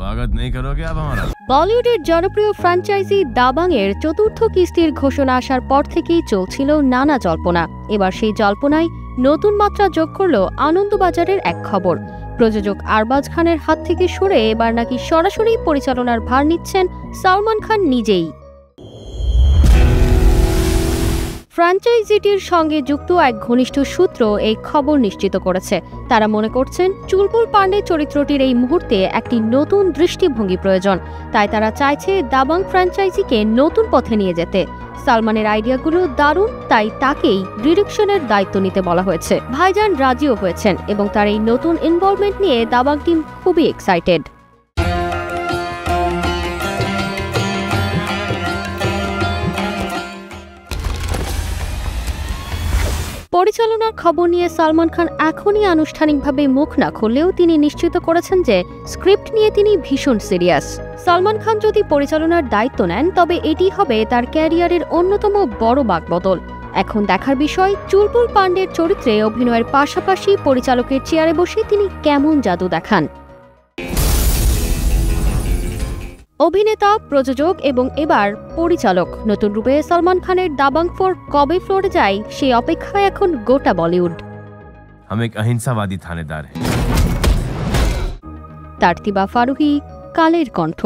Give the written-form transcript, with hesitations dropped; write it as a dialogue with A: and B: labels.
A: स्वागत नहीं करोगे आप हमारा?
B: বলিউডের জনপ্রিয় ফ্র্যাঞ্চাইজি দাবাং এর চতুর্থ কিস্তির ঘোষণা আসার পর থেকেই চলছিল নানা জল্পনা। এবার সেই জল্পনায় নতুন মাত্রা যোগ করল আনন্দবাজারের এক খবর। প্রযোজক আরবাজ খানের হাত থেকে সরে এবার নাকি সরাসরি পরিচালনার ভার নিচ্ছেন সালমান খান নিজেই। ফ্র্যাঞ্চাইজিটির সঙ্গে যুক্ত এক ঘনিষ্ঠ সূত্র এই খবর নিশ্চিত করেছে। তারা মনে করছেন চুলবুল পান্ডে চরিত্রটির এই মুহূর্তে একটি নতুন দৃষ্টিভঙ্গি প্রয়োজন, তাই তারা চাইছে দাবাং ফ্র্যাঞ্চাইজিকে নতুন পথে নিয়ে যেতে। সালমানের আইডিয়াগুলো দারুণ, তাই তাকেই ডিরেকশনের দায়িত্ব নিতে বলা হয়েছে। ভাইজান রাজিও হয়েছেন এবং তার এই নতুন ইনভলভমেন্ট নিয়ে দাবাং টিম খুবই এক্সাইটেড। পরিচালনার খবর নিয়ে সালমান খান এখনই আনুষ্ঠানিকভাবে মুখ না খুললেও তিনি নিশ্চিত করেছেন যে স্ক্রিপ্ট নিয়ে তিনি ভীষণ সিরিয়াস। সালমান খান যদি পরিচালনার দায়িত্ব নেন তবে এটি হবে তার ক্যারিয়ারের অন্যতম বড় বাঁকবদল। এখন দেখার বিষয় চুলবুল পান্ডের চরিত্রে অভিনয়ের পাশাপাশি পরিচালকের চেয়ারে বসে তিনি কেমন জাদু দেখান। অভিনেতা, প্রযোজক এবং এবার পরিচালক নতুন রূপে সালমান খানের দাবাং 4 কবে ফ্লোরে যায় সেই অপেক্ষায় এখন গোটা বলিউড।
A: हम एक अहिंसावादी थानेदार हैं।
B: তারতিবা ফারুহি, কালের কণ্ঠ।